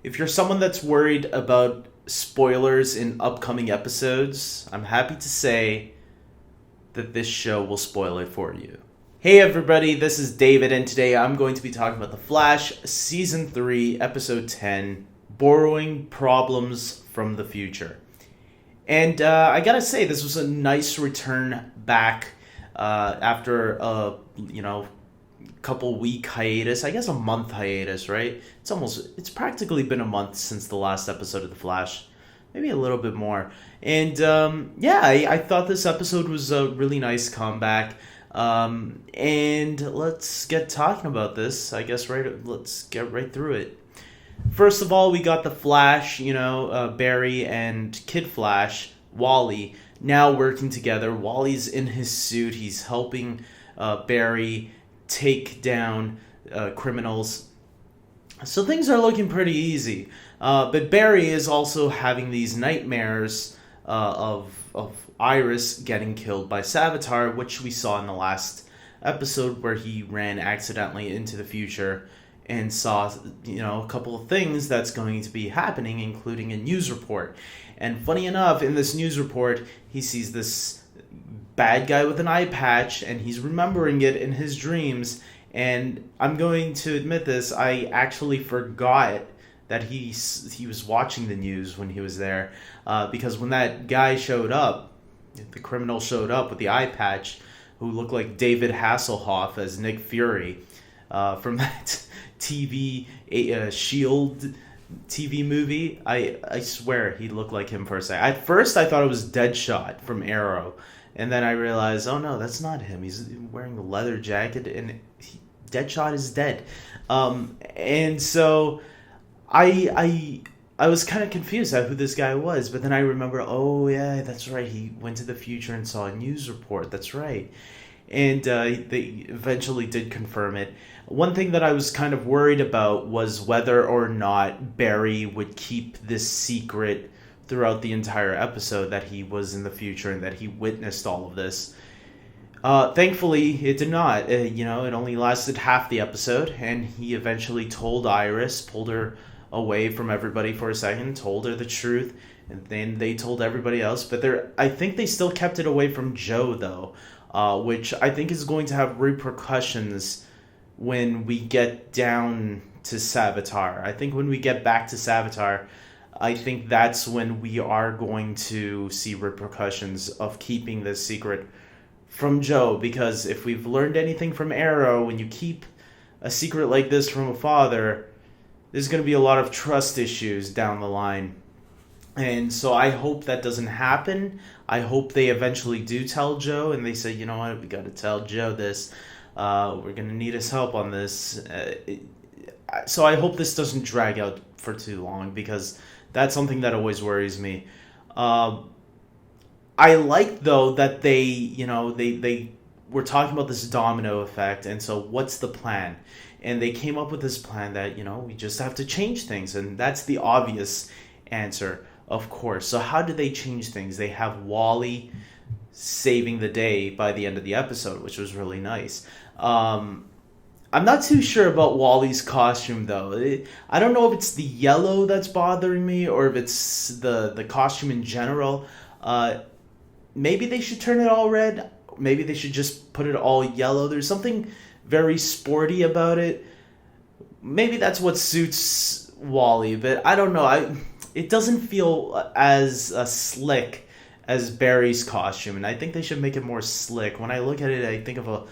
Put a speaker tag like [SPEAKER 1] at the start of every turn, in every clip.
[SPEAKER 1] If you're someone that's worried about spoilers in upcoming episodes, I'm happy to say that this show will spoil it for you. Hey everybody, this is David, and today I'm going to be talking about The Flash, Season 3, Episode 10, Borrowing Problems from the Future. And I gotta say, this was a nice return back after a, couple week hiatus. I guess a month hiatus, right? It's practically been a month since the last episode of The Flash. Maybe a little bit more. And I thought this episode was a really nice comeback. And let's get talking about this. I guess let's get right through it. First of all, we got the Flash, Barry and Kid Flash, Wally, now working together. Wally's in his suit. He's helping Barry take down criminals. So things are looking pretty easy. But Barry is also having these nightmares of Iris getting killed by Savitar, which we saw in the last episode where he ran accidentally into the future and saw, a couple of things that's going to be happening, including a news report. And funny enough, in this news report, he sees this bad guy with an eye patch, and he's remembering it in his dreams. And I'm going to admit this, I actually forgot that he was watching the news when he was there, because when that guy showed up, the criminal showed up with the eye patch, who looked like David Hasselhoff as Nick Fury from that TV Shield TV movie. I swear he looked like him for a second. At first I thought it was Deadshot from Arrow, and then I realized, oh no, that's not him. He's wearing a leather jacket, and Deadshot is dead. And so I was kind of confused at who this guy was, but then I remember, oh yeah, that's right, he went to the future and saw a news report, that's right. And they eventually did confirm it. One thing that I was kind of worried about was whether or not Barry would keep this secret throughout the entire episode, that he was in the future and that he witnessed all of this. Thankfully, it did not. It only lasted half the episode, and he eventually told Iris, pulled her away from everybody for a second, told her the truth, and then they told everybody else. But I think they still kept it away from Joe, though, which I think is going to have repercussions when we get down to Savitar. I think when we get back to Savitar, I think that's when we are going to see repercussions of keeping this secret from Joe, because if we've learned anything from Arrow, when you keep a secret like this from a father, there's going to be a lot of trust issues down the line. And so I hope that doesn't happen. I hope they eventually do tell Joe, and they say, you know what, we got to tell Joe this. We're going to need his help on this. So I hope this doesn't drag out for too long, because that's something that always worries me. I like, though, that they were talking about this domino effect, and so what's the plan? And they came up with this plan that, we just have to change things, and that's the obvious answer, of course. So how do they change things? They have Wally saving the day by the end of the episode, which was really nice. I'm not too sure about Wally's costume, though. I don't know if it's the yellow that's bothering me, or if it's the costume in general. Maybe they should turn it all red. Maybe they should just put it all yellow. There's something very sporty about it. Maybe that's what suits Wally, but I don't know. It doesn't feel as slick as Barry's costume, and I think they should make it more slick. When I look at it, I think of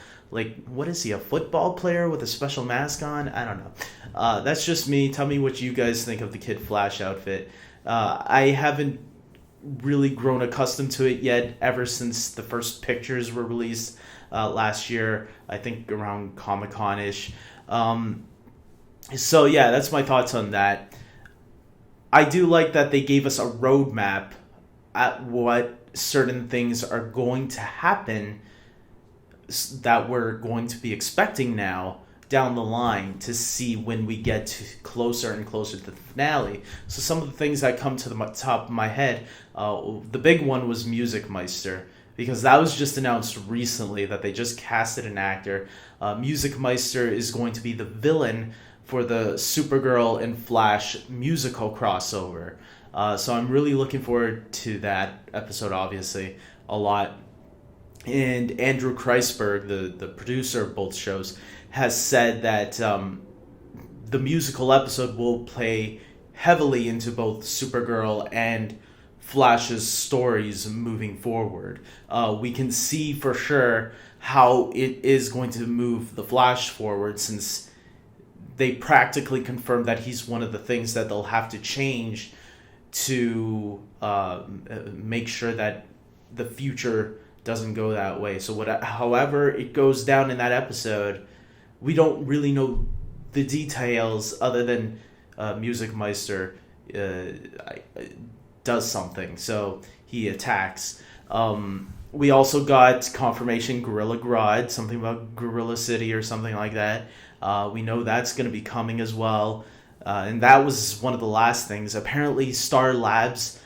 [SPEAKER 1] what is he, a football player with a special mask on? I don't know. That's just me. Tell me what you guys think of the Kid Flash outfit. I haven't really grown accustomed to it yet, ever since the first pictures were released last year, I think around Comic-Con-ish. So yeah, that's my thoughts on that. I do like that they gave us a roadmap at what certain things are going to happen that we're going to be expecting now down the line, to see when we get closer and closer to the finale. So some of the things that come to the top of my head, the big one was Music Meister, because that was just announced recently that they just casted an actor. Music Meister is going to be the villain for the Supergirl and Flash musical crossover. So I'm really looking forward to that episode, obviously, a lot. And Andrew Kreisberg, the producer of both shows, has said that the musical episode will play heavily into both Supergirl and Flash's stories moving forward. We can see for sure how it is going to move the Flash forward, since they practically confirmed that he's one of the things that they'll have to change to make sure that the future doesn't go that way. So however it goes down in that episode, we don't really know the details other than Music Meister does something. So he attacks. We also got confirmation Gorilla Grodd, something about Gorilla City or something like that. We know that's going to be coming as well. And that was one of the last things. Apparently Star Labs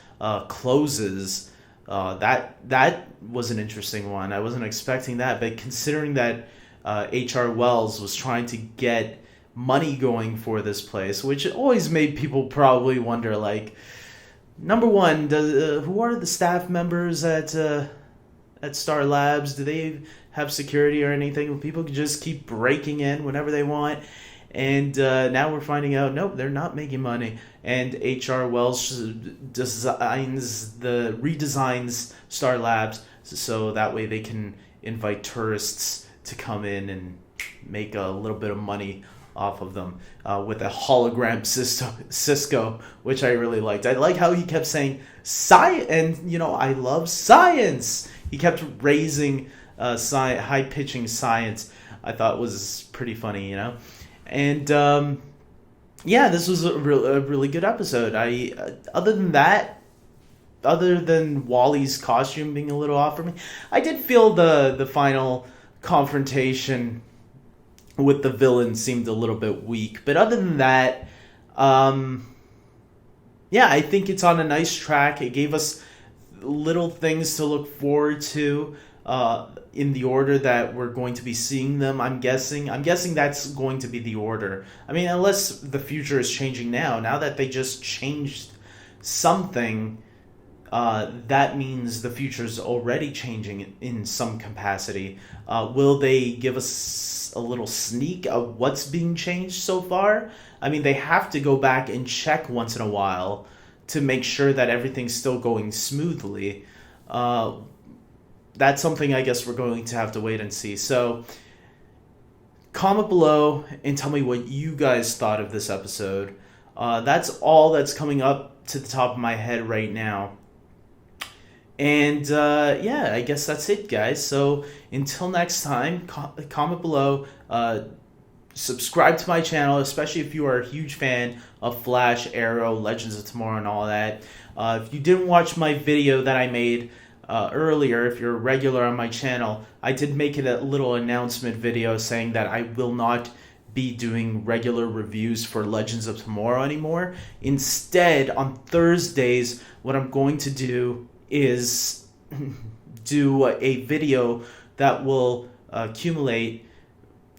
[SPEAKER 1] closes. That was an interesting one. I wasn't expecting that, but considering that H.R. Wells was trying to get money going for this place, which always made people probably wonder, like, number one, who are the staff members at Star Labs? Do they have security or anything? People can just keep breaking in whenever they want. And now we're finding out, nope, they're not making money. And H.R. Wells redesigns Star Labs so that way they can invite tourists to come in and make a little bit of money off of them with a hologram Cisco, which I really liked. I like how he kept saying science, and I love science. He kept raising high-pitching science. I thought was pretty funny, And this was a really good episode. Other than Wally's costume being a little off for me, I did feel the final confrontation with the villain seemed a little bit weak. But other than that, I think it's on a nice track. It gave us little things to look forward to in the order that we're going to be seeing them. I'm guessing that's going to be the order. I mean, unless the future is changing now that they just changed something, that means the future's already changing in some capacity. Will they give us a little sneak of what's being changed so far? I mean, they have to go back and check once in a while to make sure that everything's still going smoothly. That's something I guess we're going to have to wait and see. So comment below and tell me what you guys thought of this episode. That's all that's coming up to the top of my head right now. And I guess that's it, guys. So until next time, comment below. Subscribe to my channel, especially if you are a huge fan of Flash, Arrow, Legends of Tomorrow, and all that. If you didn't watch my video that I made earlier, if you're a regular on my channel, I did make it a little announcement video saying that I will not be doing regular reviews for Legends of Tomorrow anymore. Instead, on Thursdays, what I'm going to do is do a video that will accumulate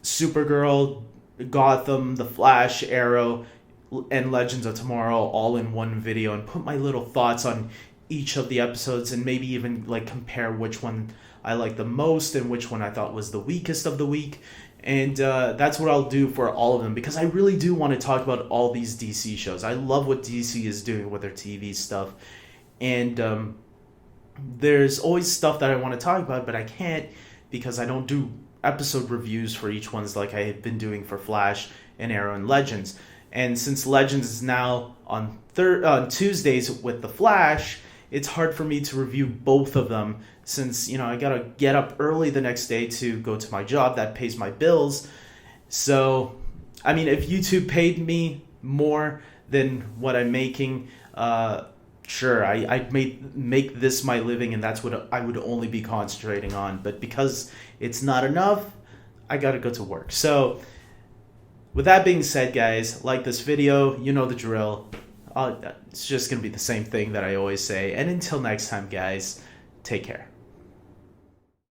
[SPEAKER 1] Supergirl, Gotham, The Flash, Arrow, and Legends of Tomorrow all in one video, and put my little thoughts on each of the episodes, and maybe even compare which one I like the most and which one I thought was the weakest of the week. And that's what I'll do for all of them, because I really do want to talk about all these DC shows. I love what DC is doing with their TV stuff, and there's always stuff that I want to talk about, but I can't because I don't do episode reviews for each ones like I have been doing for Flash and Arrow and Legends. And since Legends is now on Tuesdays with The Flash, it's hard for me to review both of them, since I gotta get up early the next day to go to my job that pays my bills. So I mean, if YouTube paid me more than what I'm making, sure, I'd make this my living, and that's what I would only be concentrating on. But because it's not enough, I gotta go to work. So with that being said, guys, like this video, you know the drill. It's just gonna be the same thing that I always say. And until next time, guys, take care.